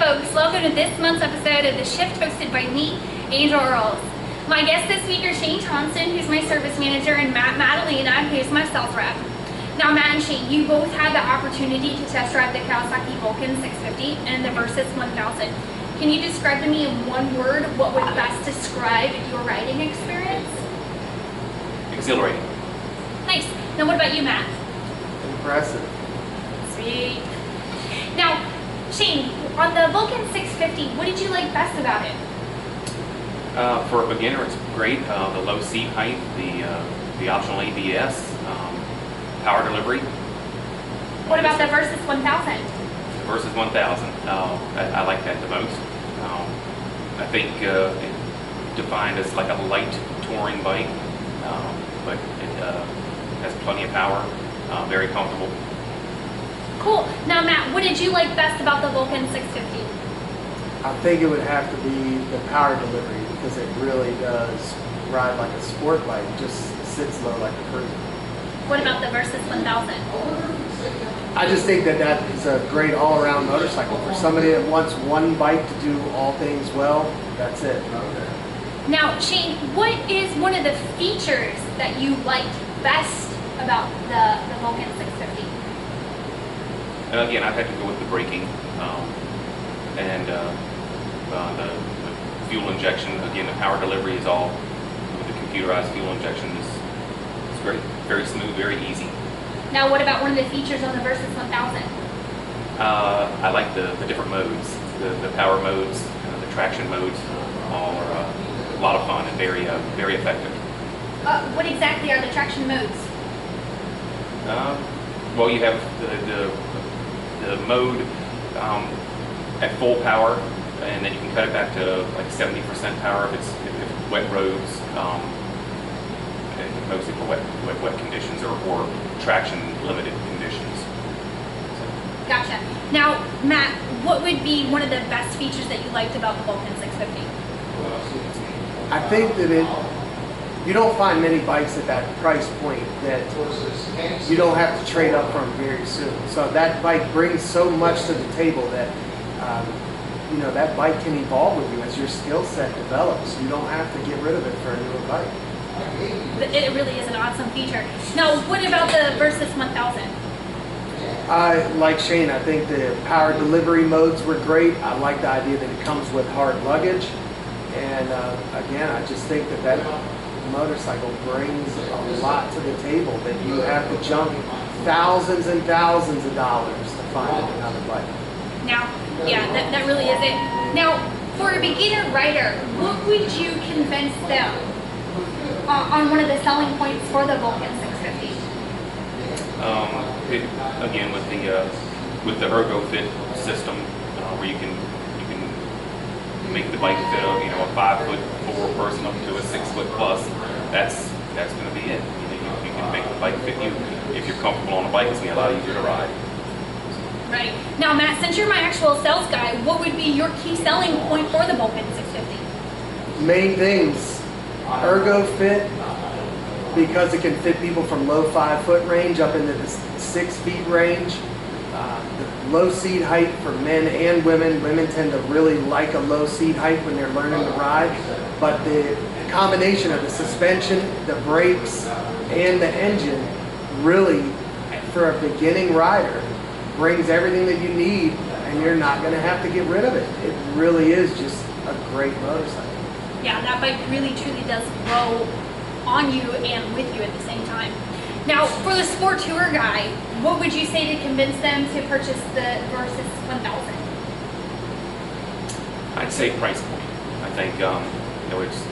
folks, welcome to this month's episode of The Shift hosted by me, Angel Earls. My guests this week are Shane Thompson, who's my service manager, and Matt Madalena, who's my sales rep. Now Matt and Shane, you both had the opportunity to test drive the Kawasaki Vulcan 650 and the Versys 1000. Can you describe to me in one word what would best describe your riding experience? Exhilarating. Nice. Now what about you, Matt? Impressive. Sweet. Now, Shane, on the Vulcan 650, what did you like best about it? For a beginner, it's great. The low seat height, the optional ABS, power delivery. What about the Versys 1000? The Versys 1000. I like that the most. I think it defined as like a light touring bike, but it has plenty of power, very comfortable. Cool. Now, Matt, what did you like best about the Vulcan 650? I think it would have to be the power delivery because it really does ride like a sport bike. It just sits low like a cruiser. What about the Versys 1000? I just think that that is a great all-around motorcycle. For somebody that wants one bike to do all things well, that's it. Now, Shane, what is one of the features that you liked best about the Vulcan 650? Again, I've had to go with the braking and the fuel injection. Again, the power delivery is all with the computerized fuel injection. It's great, very smooth, very easy. Now, what about one of the features on the Versys 1000? I like the different modes, the power modes, the traction modes. All are a lot of fun and very effective. What exactly are the traction modes? Well, you have the mode at full power, and then you can cut it back to like 70% power if it's wet roads, mostly for wet conditions or traction limited conditions. So. Gotcha. Now, Matt, what would be one of the best features that you liked about the Vulcan 650? I think that you don't find many bikes at that price point that you don't have to trade up from very soon. So that bike brings so much to the table that that bike can evolve with you as your skill set develops. You don't have to get rid of it for a newer bike. It really is an awesome feature. Now, what about the Versys 1000? Like Shane, I think the power delivery modes were great. I like the idea that it comes with hard luggage. And again, I just think that motorcycle brings a lot to the table that you have to jump thousands and thousands of dollars to find another bike. Now, yeah, that really is it. Now, for a beginner rider, what would you convince them on one of the selling points for the Vulcan 650? Again, with the Ergo Fit system, where you can make the bike fit a 5'4" person up to a 6' plus. That's going to be it. You can make the bike fit you. If you're comfortable on a bike, it's going to be a lot easier to ride. Right. Now, Matt, since you're my actual sales guy, what would be your key selling point for the Vulcan 650? Main things: Ergo Fit, because it can fit people from low 5-foot range up into the 6 feet range. The low seat height for men and women. Women tend to really like a low seat height when they're learning to ride. But the combination of the suspension, the brakes, and the engine really, for a beginning rider, brings everything that you need, and you're not going to have to get rid of it. It really is just a great motorcycle. Yeah, that bike really truly does grow on you and with you at the same time. Now, for the sport tour guy, what would you say to convince them to purchase the Versys 1000? I'd say price point. I think it's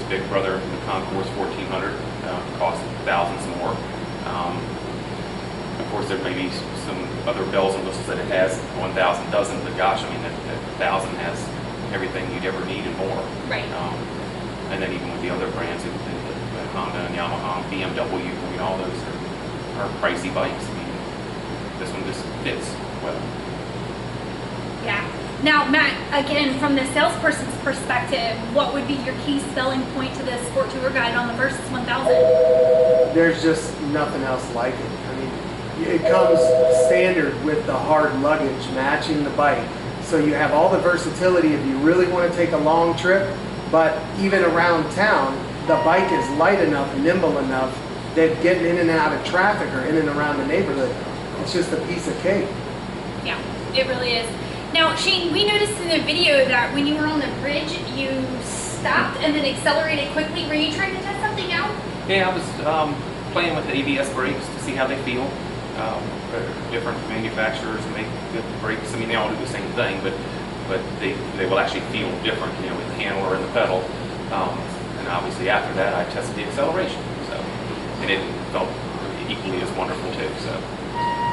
big brother, the Concours 1400, costs thousands more. Of course, there may be some other bells and whistles that it has. 1000 doesn't, but gosh, I mean, that 1000 has everything you'd ever need and more. Right. And then even with the other brands, the Honda and Yamaha, BMW, I mean, all those are pricey bikes. I mean, this one just fits well. Yeah. Now, Matt, again, from the salesperson's perspective, what would be your key selling point to the sport tour guide on the Versys 1000? There's just nothing else like it. I mean, it comes standard with the hard luggage matching the bike. So you have all the versatility if you really want to take a long trip, but even around town, the bike is light enough, nimble enough, that getting in and out of traffic or in and around the neighborhood, it's just a piece of cake. Yeah, it really is. Now, Shane, we noticed in the video that when you were on the bridge, you stopped and then accelerated quickly. Were you trying to test something out? Yeah, I was playing with the ABS brakes to see how they feel. Different manufacturers make good brakes. I mean, they all do the same thing, but they will actually feel different, you know, with the handle or in the pedal. And obviously after that, I tested the acceleration. So, and it felt equally as wonderful too. So.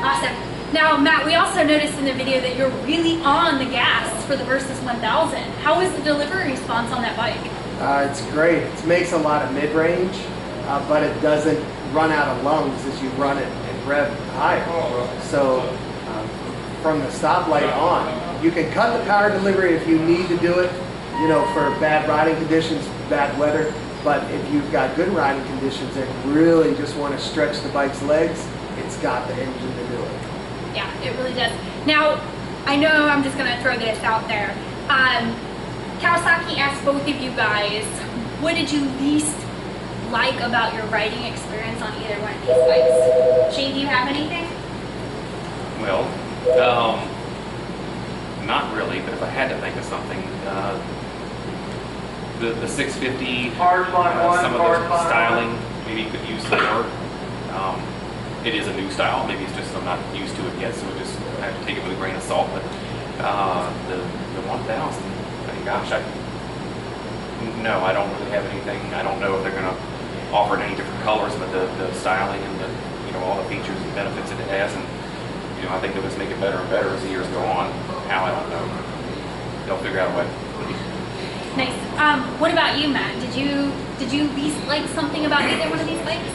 Awesome. Now, Matt, we also noticed in the video that you're really on the gas for the Versys 1000. How was the delivery response on that bike? It's great. It makes a lot of mid-range, but it doesn't run out of lungs as you run it and rev higher. So from the stoplight on, you can cut the power delivery if you need to do it, you know, for bad riding conditions, bad weather. But if you've got good riding conditions and really just want to stretch the bike's legs, it's got the engine to do it. Yeah, it really does. Now, I know I'm just going to throw this out there. Kawasaki asked both of you guys, what did you least like about your riding experience on either one of these bikes? Shane, do you have anything? Well, not really, but if I had to think of something, the 650, some of the styling maybe could use some work. It is a new style, maybe it's just I'm not used to it yet, so I have to take it with a grain of salt. But the 1000, gosh, no, I don't really have anything. I don't know if they're going to offer it any different colors, but the styling and all the features and benefits that it has, and I think they'll just make it better and better as the years go on. How, I don't know. They'll figure out a way. Nice. What about you, Matt? Did you least like something about either one of these bikes?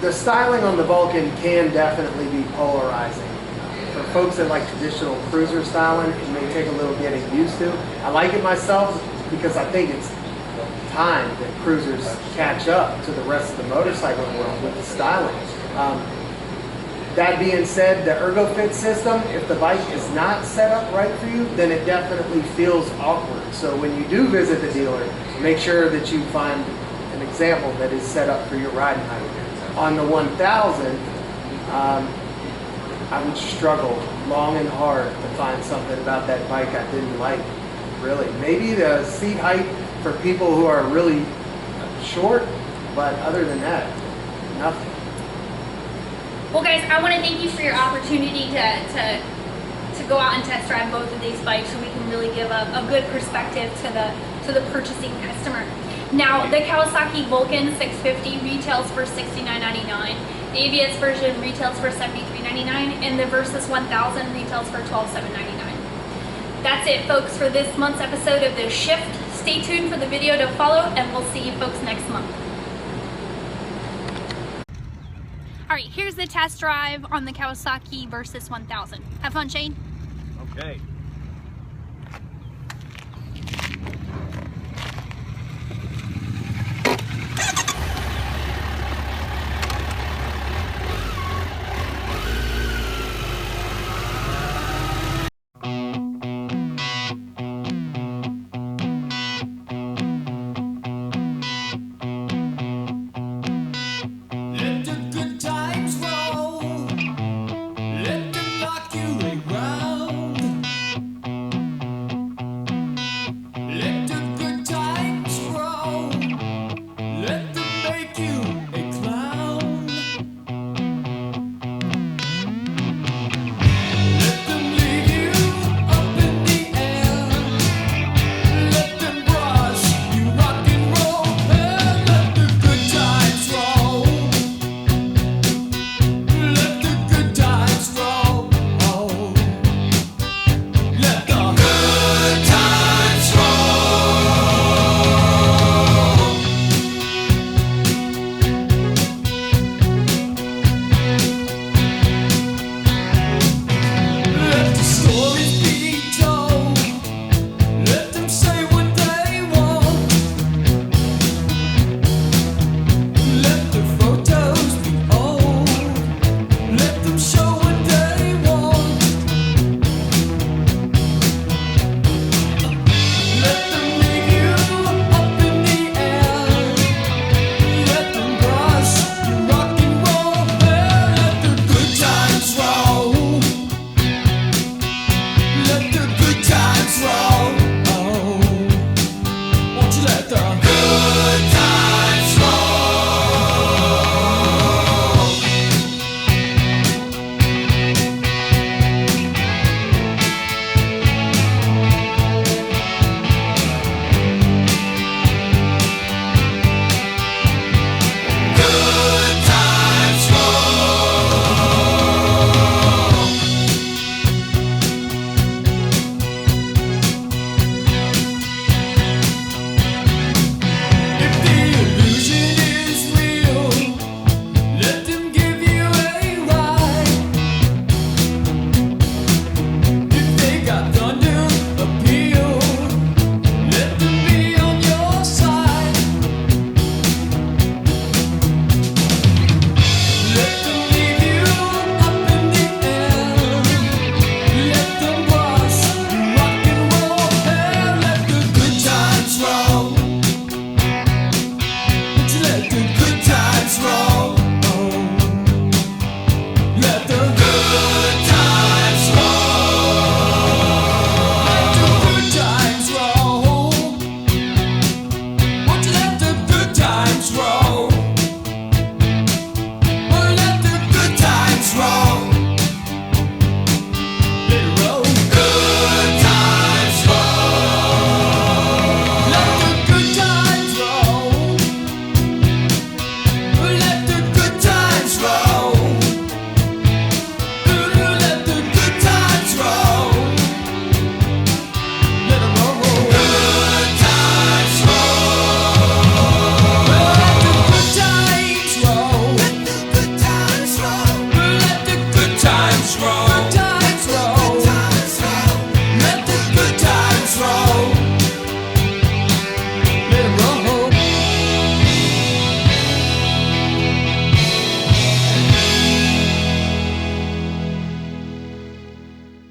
The styling on the Vulcan can definitely be polarizing. For folks that like traditional cruiser styling, it may take a little getting used to. I like it myself because I think it's time that cruisers catch up to the rest of the motorcycle world with the styling. That being said, the ErgoFit system, if the bike is not set up right for you, then it definitely feels awkward. So when you do visit the dealer, make sure that you find an example that is set up for your riding height. On the 1000, I would struggle long and hard to find something about that bike I didn't like, really. Maybe the seat height for people who are really short, but other than that, nothing. Well, guys, I want to thank you for your opportunity to go out and test drive both of these bikes so we can really give a good perspective to the purchasing customer. Now, the Kawasaki Vulcan 650 retails for $69.99. The ABS version retails for $73.99, and the Versys 1000 retails for $12,799. That's it, folks, for this month's episode of The Shift. Stay tuned for the video to follow, and we'll see you folks next month. All right, here's the test drive on the Kawasaki Versys 1000. Have fun, Shane. Okay.